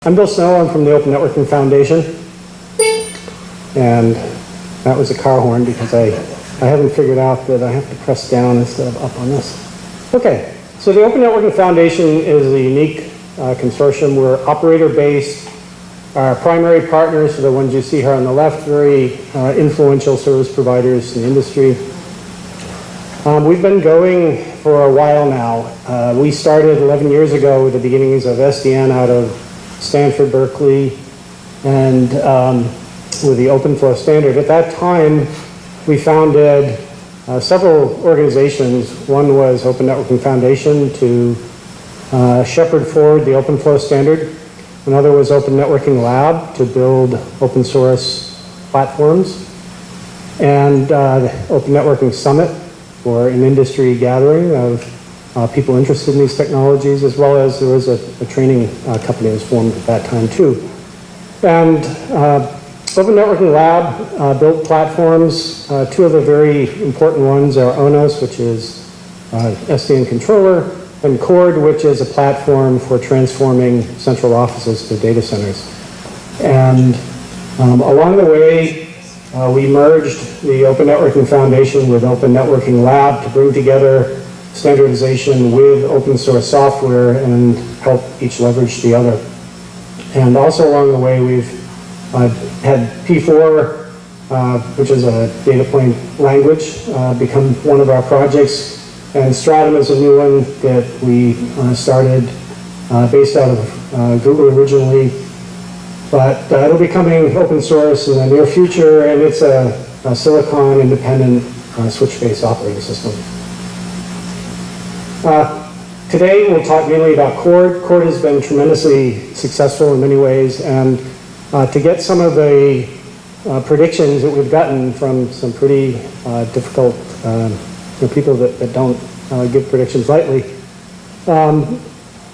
I'm Bill Snow. I'm from the Open Networking Foundation. And that was a car horn because I haven't figured out that I have to press down instead of up on this. Okay, so the Open Networking Foundation is a unique consortium. We're operator-based. Our primary partners are the ones you see here on the left, very influential service providers in the industry. We've been going for a while now. We started 11 years ago with the beginnings of SDN out of Stanford, Berkeley, and with the OpenFlow standard. At that time, we founded several organizations. One was Open Networking Foundation to shepherd forward the OpenFlow standard. Another was Open Networking Lab to build open source platforms. And the Open Networking Summit for an industry gathering of people interested in these technologies, as well as there was a training company that was formed at that time too. And Open Networking Lab built platforms. Two of the very important ones are ONF, which is SDN controller, and Cord, which is a platform for transforming central offices to data centers. And along the way, we merged the Open Networking Foundation with Open Networking Lab to bring together standardization with open source software and help each leverage the other. And also along the way, we've had P4, which is a data point language, become one of our projects. And Stratum is a new one that we started based out of Google originally. But it'll be coming open source in the near future, and it's a Silicon independent switch-based operating system. Today we'll talk mainly about Cord. Cord has been tremendously successful in many ways, and to get some of the predictions that we've gotten from some pretty difficult people that don't give predictions lightly,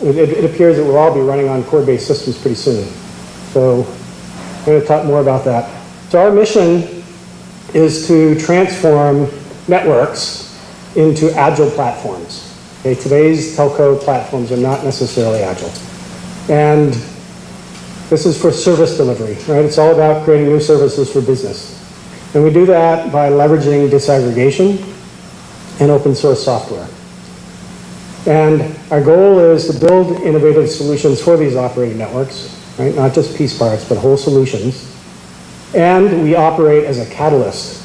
it appears that we'll all be running on Cord-based systems pretty soon. So I'm going to talk more about that. So our mission is to transform networks into agile platforms. Okay, today's telco platforms are not necessarily agile. And this is for service delivery, right? It's all about creating new services for business. And we do that by leveraging disaggregation and open source software. And our goal is to build innovative solutions for these operating networks, right? Not just piece parts, but whole solutions. And we operate as a catalyst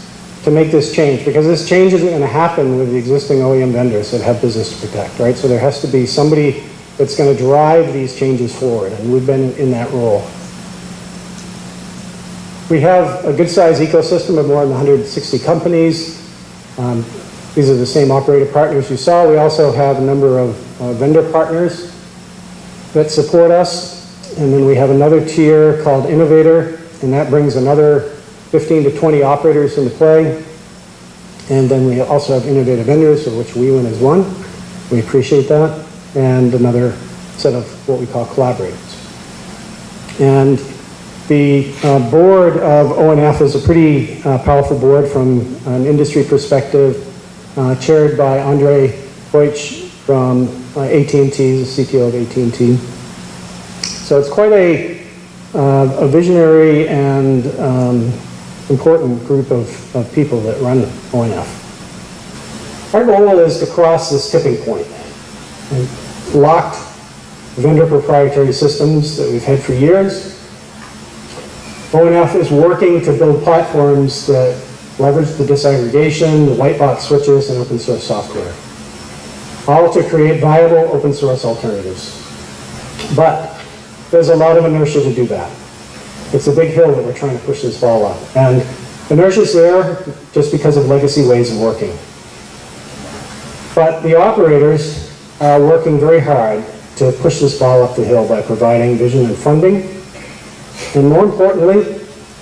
to make this change, because this change isn't going to happen with the existing OEM vendors that have business to protect, right? So there has to be somebody that's going to drive these changes forward, and we've been in that role. We have a good-sized ecosystem of more than 160 companies. These are the same operator partners you saw. We also have a number of vendor partners that support us, and then we have another tier called Innovator, and that brings another 15 to 20 operators into play. And then we also have innovative vendors, of which Wiwynn is one. We appreciate that. And another set of what we call collaborators. And the board of ONF is a pretty powerful board from an industry perspective, chaired by Andre Voigt from AT&T, the CTO of AT&T. So it's quite a visionary and important group of people that run ONF. Our goal is to cross this tipping point. Locked vendor proprietary systems that we've had for years. ONF is working to build platforms that leverage the disaggregation, the white box switches, and open source software, all to create viable open source alternatives. But there's a lot of inertia to do that. It's a big hill that we're trying to push this ball up. And inertia's there just because of legacy ways of working. But the operators are working very hard to push this ball up the hill by providing vision and funding. And more importantly,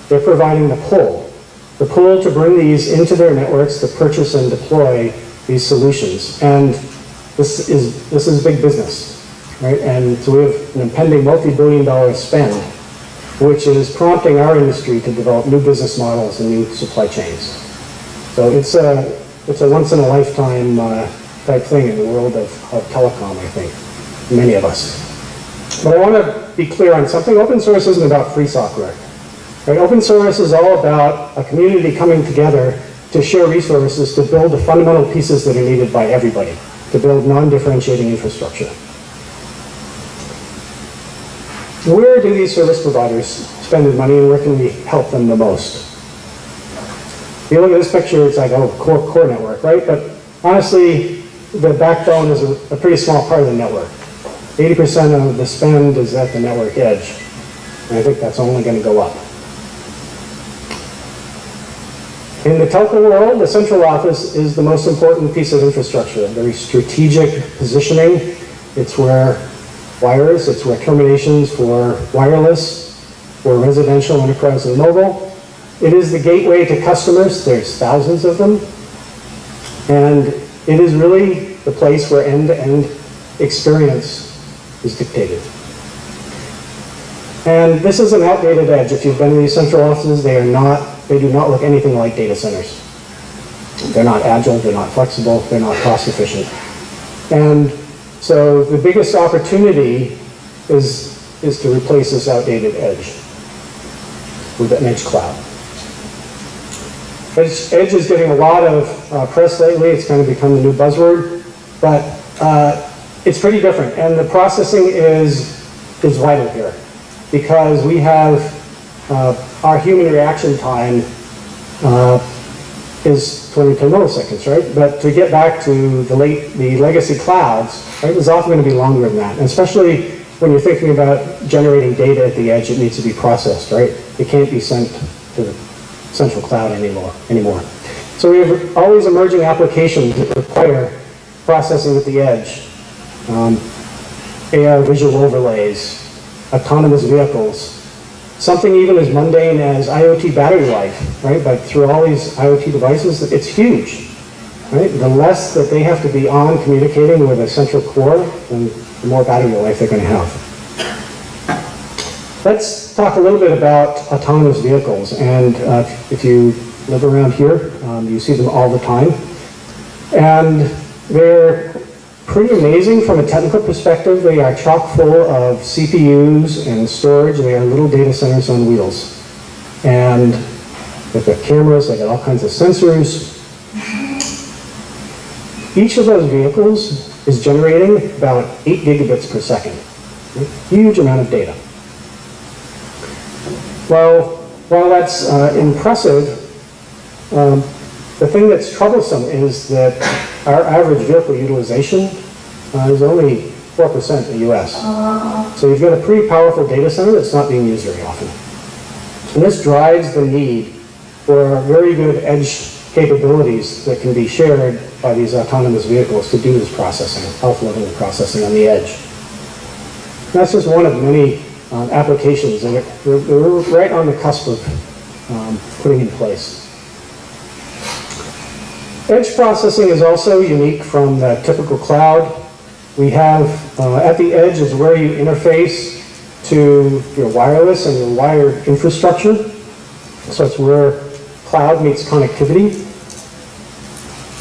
they're providing the pull to bring these into their networks to purchase and deploy these solutions. And this is big business, right? And so we have an impending multi-billion-dollar spend, which is prompting our industry to develop new business models and new supply chains. So it's a once-in-a-lifetime type thing in the world of telecom, I think, many of us. But I want to be clear on something. Open source isn't about free software. Right? Open source is all about a community coming together to share resources to build the fundamental pieces that are needed by everybody, to build non-differentiating infrastructure. Where do these service providers spend their money and where can we help them the most? If you look at this picture, it's like, oh, core network, right? But honestly, the backbone is a pretty small part of the network. 80% of the spend is at the network edge. And I think that's only going to go up. In the telco world, the central office is the most important piece of infrastructure, very strategic positioning. It's where wires, it's where terminations for wireless, for residential, enterprise, and mobile. It is the gateway to customers. There's thousands of them. And it is really the place where end-to-end experience is dictated. And this is an outdated edge. If you've been to these central offices, they do not look anything like data centers. They're not agile, they're not flexible, they're not cost efficient. And so the biggest opportunity is to replace this outdated edge with an edge cloud. Edge is getting a lot of press lately. It's kind of become the new buzzword, but it's pretty different. And the processing is vital here because we have our human reaction time is 22 milliseconds, right? But to get back to the legacy clouds, right, is often going to be longer than that. And especially when you're thinking about generating data at the edge, it needs to be processed, right? It can't be sent to the central cloud anymore. So we have all these emerging applications that require processing at the edge. AR visual overlays, autonomous vehicles, something even as mundane as IoT battery life, right? But through all these IoT devices, it's huge, right? The less that they have to be on communicating with a central core, then the more battery life they're going to have. Let's talk a little bit about autonomous vehicles. And if you live around here, you see them all the time. And they're pretty amazing from a technical perspective. They are chock full of CPUs and storage. They are little data centers on wheels. And they've got cameras, they've got all kinds of sensors. Each of those vehicles is generating about 8 gigabits per second. A huge amount of data. Well, while that's impressive, the thing that's troublesome is that our average vehicle utilization is only 4% in the US. So you've got a pretty powerful data center that's not being used very often. And this drives the need for very good edge capabilities that can be shared by these autonomous vehicles to do this processing, alpha-level processing on the edge. And that's just one of many applications that we're right on the cusp of putting in place. Edge processing is also unique from the typical cloud. We have, at the edge is where you interface to your wireless and your wired infrastructure. So it's where cloud meets connectivity.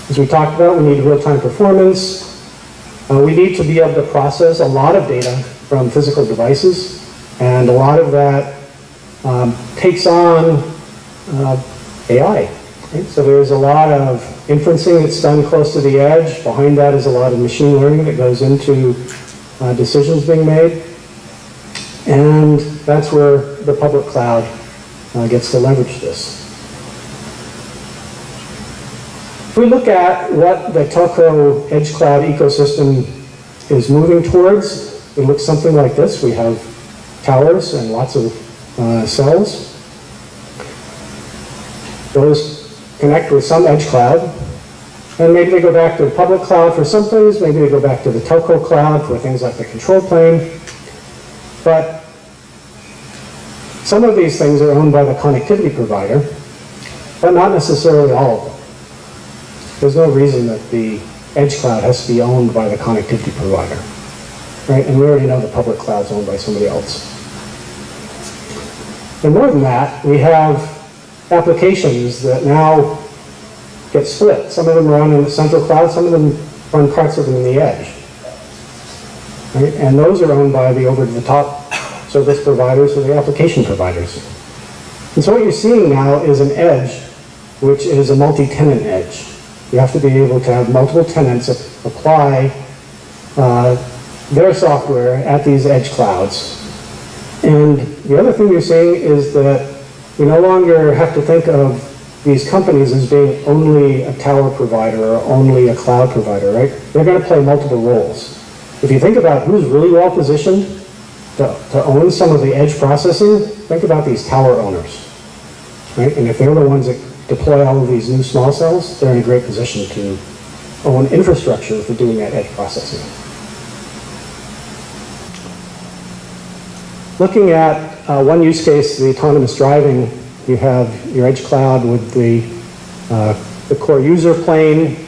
As we talked about, we need real-time performance. We need to be able to process a lot of data from physical devices. And a lot of that takes on AI. Right? So there's a lot of inferencing that's done close to the edge. Behind that is a lot of machine learning that goes into decisions being made. And that's where the public cloud gets to leverage this. If we look at what the telco edge cloud ecosystem is moving towards, it looks something like this. We have towers and lots of cells. Those connect with some edge cloud, and maybe they go back to the public cloud for some things, maybe they go back to the telco cloud for things like the control plane. But some of these things are owned by the connectivity provider, but not necessarily all of them. There's no reason that the edge cloud has to be owned by the connectivity provider. Right? And we already know the public cloud is owned by somebody else. And more than that, we have applications that now get split. Some of them run in the central cloud, some of them run parts of them in the edge. Right? And those are owned by the over-the-top service providers or the application providers. And so what you're seeing now is an edge, which is a multi-tenant edge. You have to be able to have multiple tenants apply their software at these edge clouds. And the other thing you're seeing is that you no longer have to think of these companies as being only a tower provider or only a cloud provider, right? They're going to play multiple roles. If you think about who's really well positioned to own some of the edge processing, think about these tower owners, right? And if they're the ones that deploy all of these new small cells, they're in a great position to own infrastructure for doing that edge processing. Looking at one use case, the autonomous driving, you have your edge cloud with the core user plane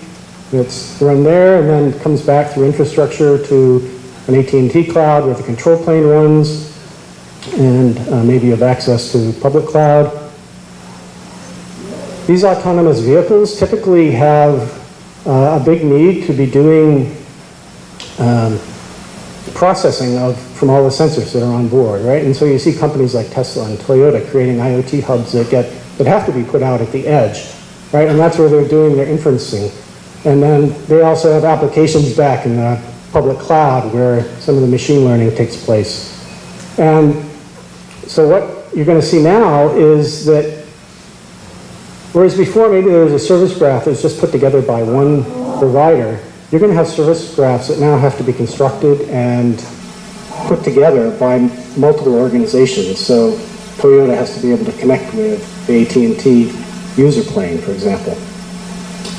that's run there, and then comes back through infrastructure to an AT&T cloud where the control plane runs, and maybe you have access to public cloud. These autonomous vehicles typically have a big need to be doing processing from all the sensors that are on board, right? And so you see companies like Tesla and Toyota creating IoT hubs that have to be put out at the edge, right? And that's where they're doing their inferencing. And then they also have applications back in the public cloud where some of the machine learning takes place. And so what you're going to see now is that whereas before maybe there was a service graph that was just put together by one provider, you're going to have service graphs that now have to be constructed and put together by multiple organizations. So Toyota has to be able to connect with the AT&T user plane, for example.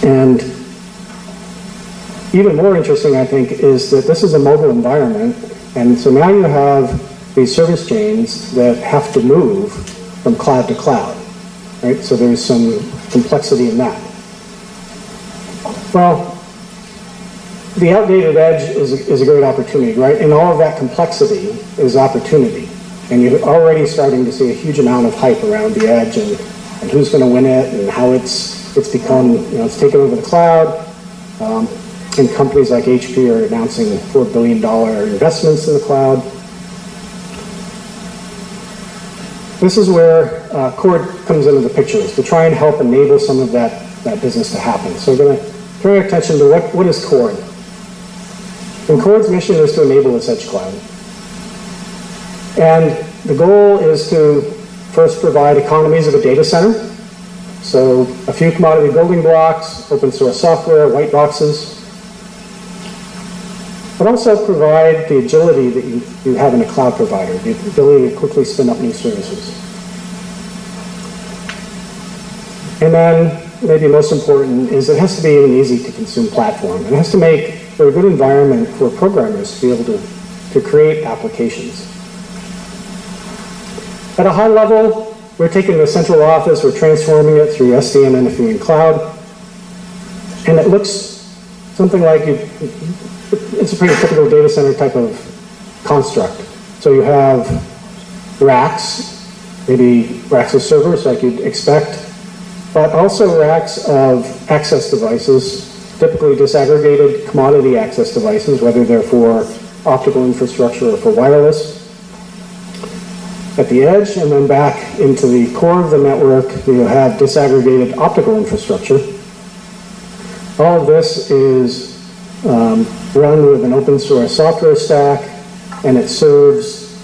And even more interesting, I think, is that this is a mobile environment. And so now you have these service chains that have to move from cloud to cloud, right? So there's some complexity in that. Well, the outdated edge is a great opportunity, right? And all of that complexity is opportunity. And you're already starting to see a huge amount of hype around the edge and who's going to win it and how it's become, it's taken over the cloud. And companies like HP are announcing $4 billion investments in the cloud. This is where Cord comes into the picture, is to try and help enable some of that business to happen. So we're going to turn our attention to what is Cord. And Cord's mission is to enable this edge cloud. And the goal is to first provide economies of a data center. So a few commodity building blocks, open source software, white boxes, but also provide the agility that you have in a cloud provider, the ability to quickly spin up new services. And then, maybe most important, is it has to be an easy to consume platform. It has to make for a good environment for programmers to be able to create applications. At a high level, we're taking the central office, we're transforming it through SDN, NFV, and cloud, and it looks something like it's a pretty typical data center type of construct. So you have racks, maybe racks of servers like you'd expect, but also racks of access devices, typically disaggregated commodity access devices, whether they're for optical infrastructure or for wireless. At the edge and then back into the core of the network, you have disaggregated optical infrastructure. All of this is run with an open source software stack, and it serves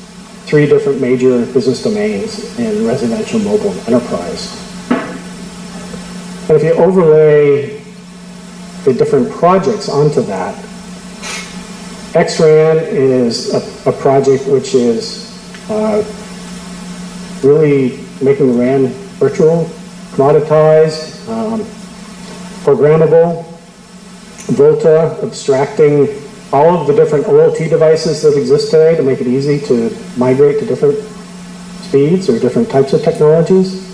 3 different major business domains in residential, mobile, and enterprise. And if you overlay the different projects onto that, XRAN is a project which is really making RAN virtual, commoditized, programmable. Volta, abstracting all of the different OLT devices that exist today to make it easy to migrate to different speeds or different types of technologies.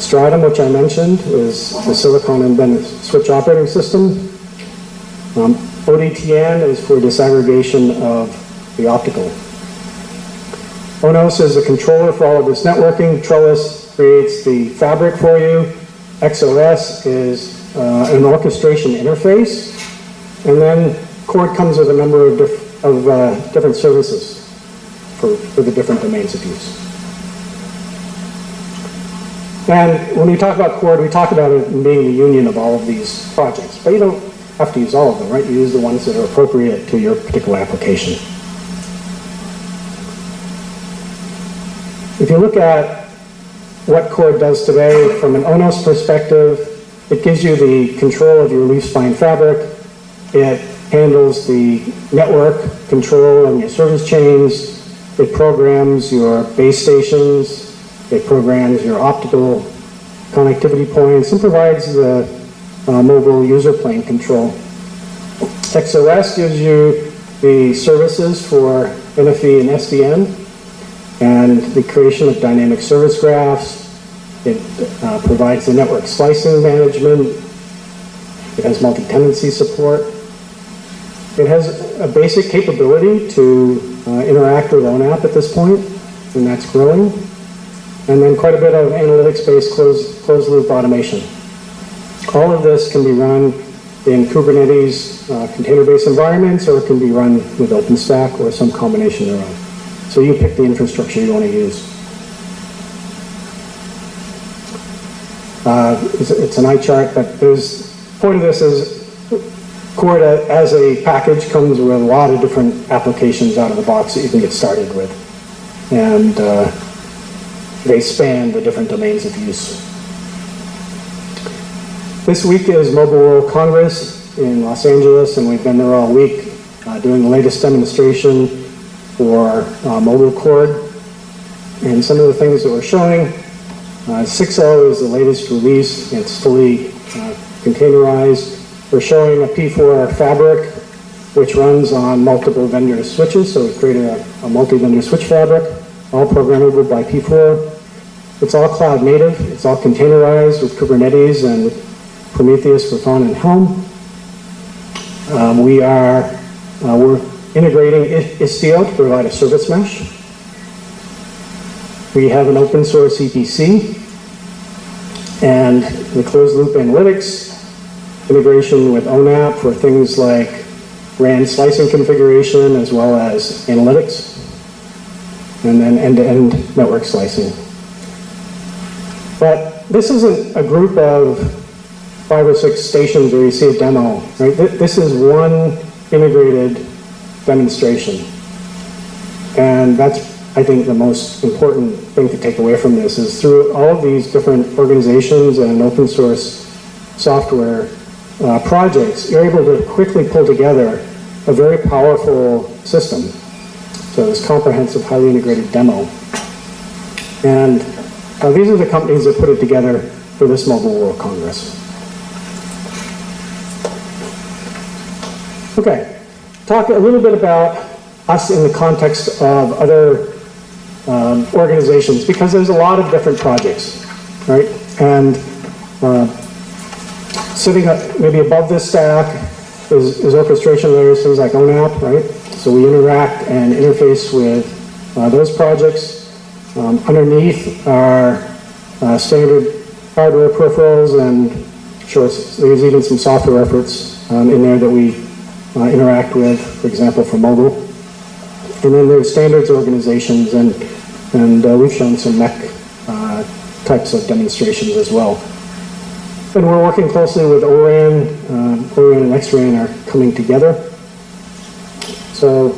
Stratum, which I mentioned, is the silicon embedded switch operating system. ODTN is for disaggregation of the optical. ONF is the controller for all of this networking. Trellis creates the fabric for you. XOS is an orchestration interface. And then Cord comes with a number of different services. for the different domains of use. And when we talk about CORD, we talk about it being the union of all of these projects, but you don't have to use all of them, right? You use the ones that are appropriate to your particular application. If you look at what CORD does today from an ONF perspective, it gives you the control of your leaf-spine fabric. It handles the network control and your service chains. It programs your base stations. It programs your optical connectivity points and provides the mobile user plane control. XOS gives you the services for NFV and SDN and the creation of dynamic service graphs. It provides the network slicing management. It has multi-tenancy support. It has a basic capability to interact with ONAP at this point, and that's growing. And then quite a bit of analytics-based closed-loop automation. All of this can be run in Kubernetes container-based environments, or it can be run with OpenStack or some combination thereof. So you pick the infrastructure you want to use. It's an eye chart, but the point of this is CORD as a package comes with a lot of different applications out of the box that you can get started with. And they span the different domains of use. This week is Mobile World Congress in Los Angeles, and we've been there all week doing the latest demonstration for mobile CORD. And some of the things that we're showing, 6.0 is the latest release. It's fully containerized. We're showing a P4 fabric, which runs on multiple vendor switches. So we've created a multi-vendor switch fabric, all programmable by P4. It's all cloud native. It's all containerized with Kubernetes and Prometheus, Grafana, and Helm. We're integrating Istio to provide a service mesh. We have an open source EPC and the closed loop analytics, integration with ONAP for things like RAN slicing configuration as well as analytics, and then end-to-end network slicing. But this isn't a group of 5 or 6 stations where you see a demo, right? This is one integrated demonstration. And that's, I think, the most important thing to take away from this is through all of these different organizations and open source software projects, you're able to quickly pull together a very powerful system. So this comprehensive, highly integrated demo. And these are the companies that put it together for this Mobile World Congress. Okay, talk a little bit about us in the context of other organizations, because there's a lot of different projects, right? And sitting up maybe above this stack is orchestration layers, things like ONAP, right? So we interact and interface with those projects. Underneath are standard hardware peripherals, and sure, there's even some software efforts in there that we interact with, for example, for mobile. And then there's standards organizations, and we've shown some MEC types of demonstrations as well. And we're working closely with ORAN. ORAN and XRAN are coming together. So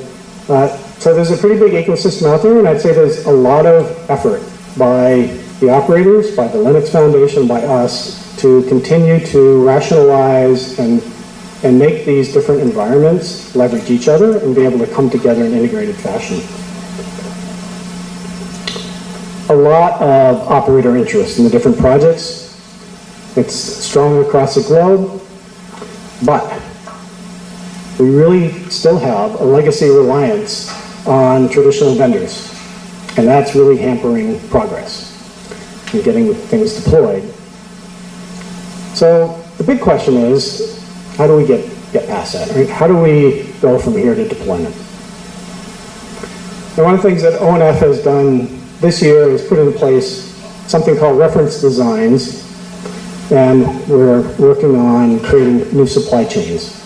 there's a pretty big ecosystem out there, and I'd say there's a lot of effort by the operators, by the Linux Foundation, by us, to continue to rationalize and make these different environments leverage each other and be able to come together in an integrated fashion. A lot of operator interest in the different projects. It's strong across the globe, but we really still have a legacy reliance on traditional vendors, and that's really hampering progress in getting things deployed. So the big question is, how do we get past that? Right? How do we go from here to deployment? And one of the things that ONF has done this year is put in place something called reference designs, and we're working on creating new supply chains.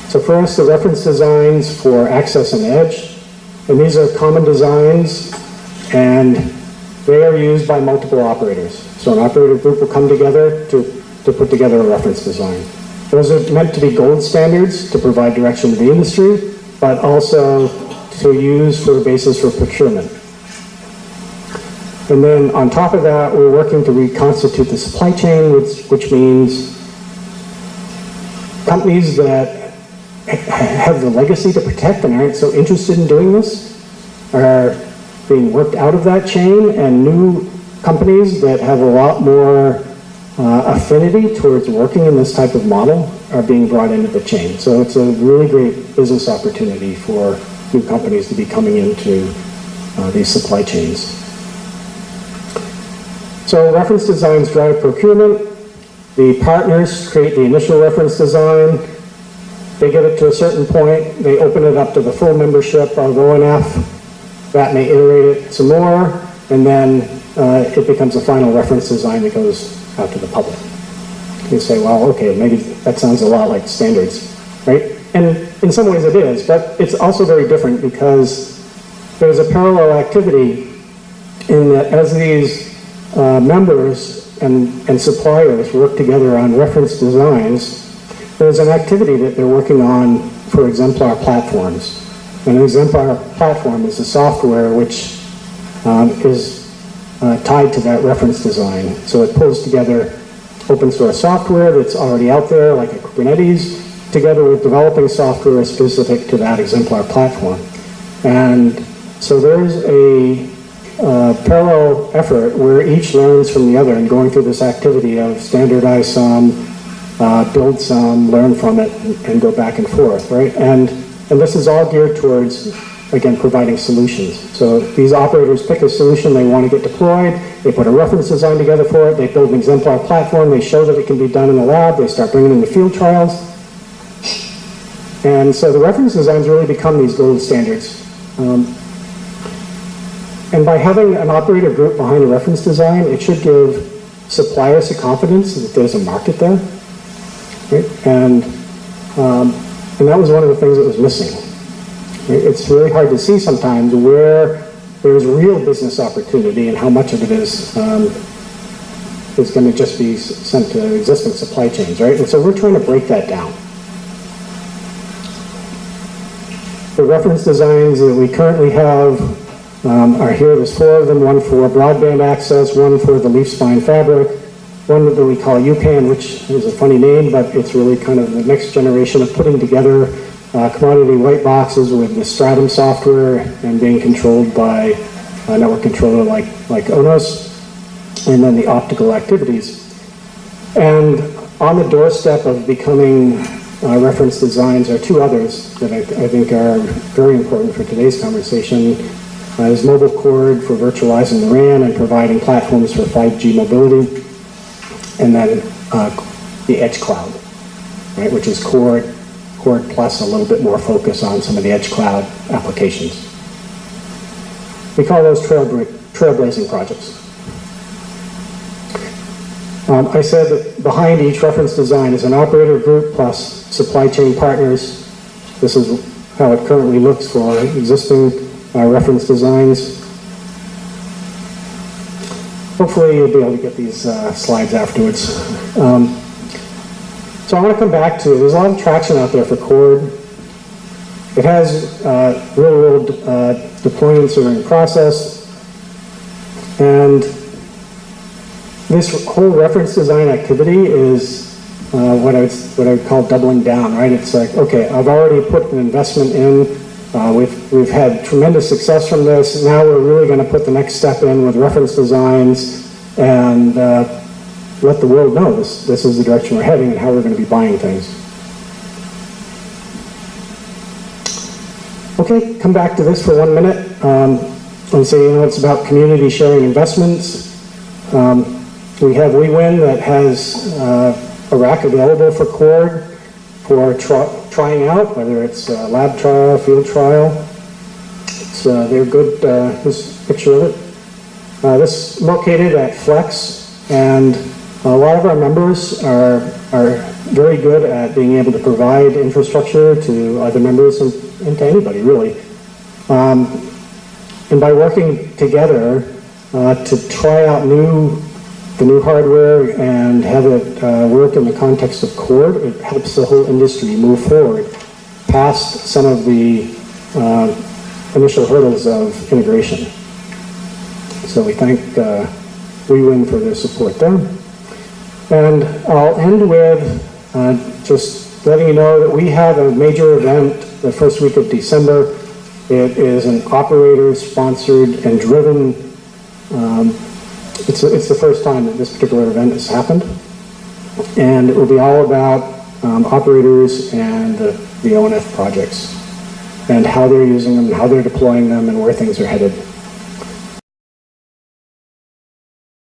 So first, the reference designs for access and edge. And these are common designs, and they are used by multiple operators. So an operator group will come together to put together a reference design. Those are meant to be gold standards to provide direction to the industry, but also to use for a basis for procurement. And then on top of that, we're working to reconstitute the supply chain, which means companies that have the legacy to protect and aren't so interested in doing this are being worked out of that chain, and new companies that have a lot more affinity towards working in this type of model are being brought into the chain. So it's a really great business opportunity for new companies to be coming into these supply chains. So reference designs drive procurement. The partners create the initial reference design. They get it to a certain point. They open it up to the full membership of ONF. That may iterate it some more, and then it becomes a final reference design that goes out to the public. You say, well, okay, maybe that sounds a lot like standards, right? And in some ways it is, but it's also very different because there's a parallel activity in that as these members and suppliers work together on reference designs, there's an activity that they're working on for exemplar platforms. And an exemplar platform is the software which is tied to that reference design. So it pulls together open source software that's already out there, like a Kubernetes, together with developing software specific to that exemplar platform. And so there's a parallel effort where each learns from the other and going through this activity of standardize some, build some, learn from it, and go back and forth, right? And this is all geared towards, again, providing solutions. So these operators pick a solution they want to get deployed, they put a reference design together for it, they build an exemplar platform, they show that it can be done in the lab, they start bringing it into field trials. And so the reference designs really become these gold standards. And by having an operator group behind a reference design, it should give suppliers the confidence that there's a market there, right? And that was one of the things that was missing. Right? It's really hard to see sometimes where there's real business opportunity and how much of it is going to just be sent to existing supply chains, right? And so we're trying to break that down. The reference designs that we currently have are here. There's 4 of them, one for broadband access, one for the leaf spine fabric, one that we call UPAN, which is a funny name, but it's really kind of the next generation of putting together commodity white boxes with the Stratum software and being controlled by a network controller like ONOS, and then the optical activities. And on the doorstep of becoming reference designs are 2 others that I think are very important for today's conversation. There's mobile cord for virtualizing the RAN and providing platforms for 5G mobility, and then the edge cloud, right, which is cord plus a little bit more focus on some of the edge cloud applications. We call those trailblazing projects. I said that behind each reference design is an operator group plus supply chain partners. This is how it currently looks for existing reference designs. Hopefully you'll be able to get these slides afterwards. So I want to come back to, there's a lot of traction out there for Cord. It has real-world deployments that are in process. And this whole reference design activity is what I would call doubling down, right? It's like, okay, I've already put an investment in. We've had tremendous success from this. Now we're really going to put the next step in with reference designs and let the world know this is the direction we're heading and how we're going to be buying things. Okay, come back to this for 1 minute and say, it's about community sharing investments. We have Wiwynn that has a rack available for Cord for trying out, whether it's a lab trial, field trial. They're good, this picture of it. This is located at Flex, and a lot of our members are very good at being able to provide infrastructure to other members and to anybody, really. And by working together to try out the new hardware and have it work in the context of Cord, it helps the whole industry move forward past some of the initial hurdles of integration. So we thank Wiwynn for their support there. And I'll end with just letting you know that we have a major event the first week of December. It is an operator-sponsored and driven, it's the first time that this particular event has happened. And it will be all about operators and the ONF projects and how they're using them, how they're deploying them, and where things are headed.